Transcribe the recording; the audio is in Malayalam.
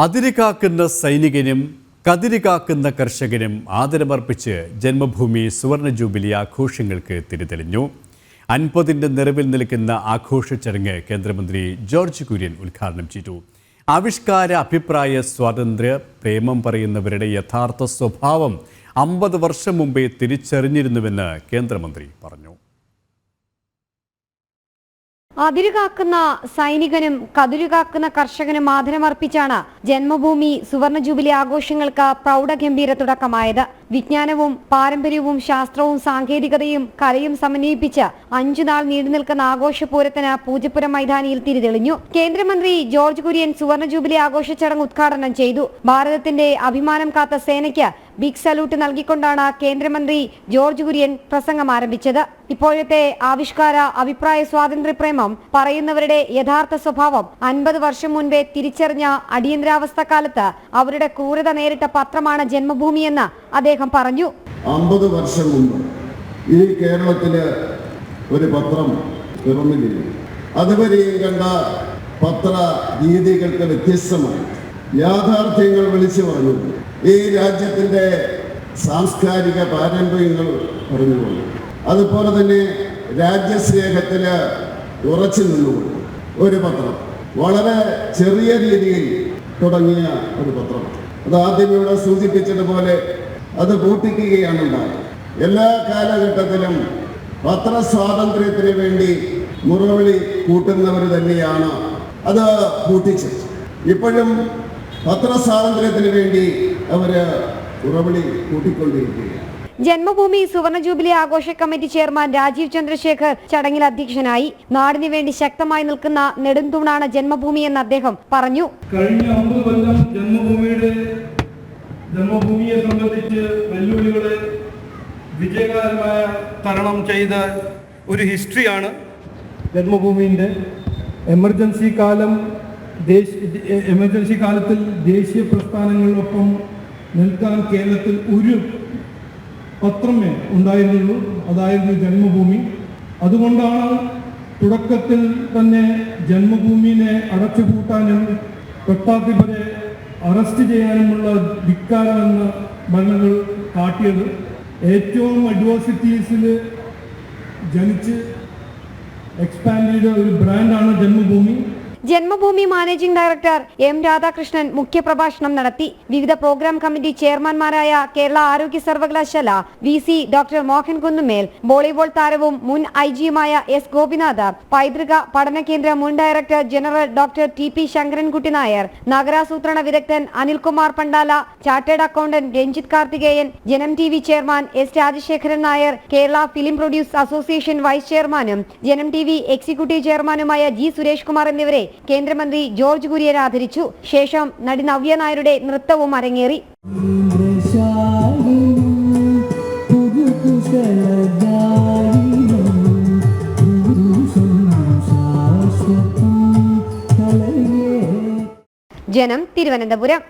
അതിരുകാക്കുന്ന സൈനികനും കതിരുകാക്കുന്ന കർഷകനും ആദരമർപ്പിച്ച് ജന്മഭൂമി സുവർണ ജൂബിലി ആഘോഷങ്ങൾക്ക് തിരിതെളിഞ്ഞു. 50ന്റെ നിറവിൽ നിൽക്കുന്ന ആഘോഷ ചടങ്ങ് കേന്ദ്രമന്ത്രി ജോർജ് കുര്യൻ ഉദ്ഘാടനം ചെയ്തു. ആവിഷ്കാര അഭിപ്രായ സ്വാതന്ത്ര്യ പ്രേമം പറയുന്നവരുടെ യഥാർത്ഥ സ്വഭാവം 50 വർഷം മുമ്പേ തിരിച്ചറിഞ്ഞിരുന്നുവെന്ന് കേന്ദ്രമന്ത്രി പറഞ്ഞു. അതിരുകാക്കുന്ന സൈനികനും കതിരുകാക്കുന്ന കർഷകനും ആദരമർപ്പിച്ചാണ് ജന്മഭൂമി സുവർണ ജൂബിലി ആഘോഷങ്ങൾക്ക് പ്രൗഢഗംഭീര തുടക്കമായത്. വിജ്ഞാനവും പാരമ്പര്യവും ശാസ്ത്രവും സാങ്കേതികതയും കലയും സമന്വയിപ്പിച്ച് 5 നാൾ നീണ്ടുനിൽക്കുന്ന ആഘോഷപൂരത്തിന് പൂജപ്പുരം മൈതാനിയിൽ തിരിതെളിഞ്ഞു. കേന്ദ്രമന്ത്രി ജോർജ് കുര്യൻ സുവർണ ജൂബിലി ആഘോഷ ചടങ്ങ് ഉദ്ഘാടനം ചെയ്തു. ഭാരതത്തിന്റെ അഭിമാനം കാത്ത സേനയ്ക്ക് ബിഗ് സല്യൂട്ട് നൽകിക്കൊണ്ടാണ് കേന്ദ്രമന്ത്രി ജോർജ് കുര്യൻ പ്രസംഗം ആരംഭിച്ചത്. ഇപ്പോഴത്തെ ആവിഷ്കാര അഭിപ്രായ സ്വാതന്ത്ര്യ പ്രേമം പറയുന്നവരുടെ യഥാർത്ഥ സ്വഭാവം 50 വർഷം മുൻപേ തിരിച്ചറിഞ്ഞ അടിയന്തരാവസ്ഥ കാലത്ത് അവരുടെ ക്രൂരത നേരിട്ട പത്രമാണ് ജന്മഭൂമിയെന്ന് അദ്ദേഹം പറഞ്ഞു. 50 വർഷം മുമ്പ് ഈ കേരളത്തില് ഒരു പത്രം പിറന്നില്ല. അതുവരെയും കണ്ട പത്ര രീതികൾക്ക് വ്യത്യസ്തമായി യാഥാർത്ഥ്യങ്ങൾ വിളിച്ചു പറഞ്ഞു. ഈ രാജ്യത്തിന്റെ സാംസ്കാരിക പാരമ്പര്യങ്ങൾ പറഞ്ഞുകൊണ്ട് അതുപോലെ തന്നെ രാജ്യസ്നേഹത്തില് ഉറച്ചു നിന്നുകൊണ്ട് ഒരു പത്രം, വളരെ ചെറിയ രീതിയിൽ തുടങ്ങിയ ഒരു പത്രം, അത് ആദ്യം ഇവിടെ സൂചിപ്പിച്ചതുപോലെ അത് പൂട്ടിക്കുകയാണ് ഉണ്ടായത്. എല്ലാ കാലഘട്ടത്തിലും പത്രസ്വാതന്ത്ര്യത്തിന് വേണ്ടി മുറവിളി കൂട്ടുന്നവർ തന്നെയാണ് അത് പൂട്ടിച്ചത്. ഇപ്പോഴും പത്രസ്വാതന്ത്ര്യത്തിന് വേണ്ടി അവര് മുറവിളി കൂട്ടിക്കൊണ്ടിരിക്കുകയാണ്. ജന്മഭൂമി സുവർണ ജൂബിലി ആഘോഷ കമ്മിറ്റി ചെയർമാൻ രാജീവ് ചന്ദ്രശേഖർ ചടങ്ങിൽ അധ്യക്ഷനായി. നാടിന് വേണ്ടി ശക്തമായി നിൽക്കുന്ന നെടുംതൂണാണ് ജന്മഭൂമി എന്ന് അദ്ദേഹം പറഞ്ഞു. കഴിഞ്ഞ 50 കൊല്ലം ജന്മഭൂമിയെ സംബന്ധിച്ച് വെല്ലുവിളികളെ വിജയകരമായ തരണം ചെയ്ത ഒരു ഹിസ്റ്ററിയാണ് ജന്മഭൂമിൻ്റെ. എമർജൻസി കാലത്തിൽ ദേശീയ പ്രസ്ഥാനങ്ങളിലൊപ്പം നിൽക്കാൻ കേരളത്തിൽ ഒരു പത്രമേ ഉണ്ടായിരുന്നുള്ളൂ, അതായിരുന്നു ജന്മഭൂമി. അതുകൊണ്ടാണ് തുടക്കത്തിൽ തന്നെ ജന്മഭൂമിനെ അടച്ചുപൂട്ടാനും പട്ടാധിപരെ അറസ്റ്റ് ചെയ്യാനുമുള്ള ധിക്കാരമെന്ന് ഭരണങ്ങൾ കാട്ടിയത്. ഏറ്റവും അഡ്വേഴ്സിറ്റീസിൽ ജനിച്ച് എക്സ്പാൻഡ് ചെയ്ത ഒരു ബ്രാൻഡാണ് Janmabhoomi. Janmabhoomi managing director M Radhakrishnan മുഖ്യപ്രഭാഷണം നടത്തി. വിവിധ പ്രോഗ്രാം കമ്മിറ്റി ചെയർമാൻമാരായ കേരള ആരോഗ്യ സർവകലാശാല VC doctor Mohan Kunnummel, volleyball താരവും മുൻ IG-യുമായ S ഗോപിനാഥ്, പൈതൃക പഠന കേന്ദ്ര മുൻ director general doctor TP Sankarankutty Nair, നഗരാസൂത്രണ വിദഗ്ധൻ Anilkumar Pandala, chartered accountant Ranjith Karthikeyan, Janam TV chairman S Rajasekharan Nair, Kerala film produce association vice ചെയർമാനും ജനം TV എക്സിക്യൂട്ടീവ് ചെയർമാനുമായ G സുരേഷ് കുമാർ എന്നിവരെ കേന്ദ്രമന്ത്രി ജോർജ് കുര്യൻ ആദരിച്ചു. ശേഷം നടി നവ്യ നായരുടെ നൃത്തവും അരങ്ങേറി. ജനം, തിരുവനന്തപുരം.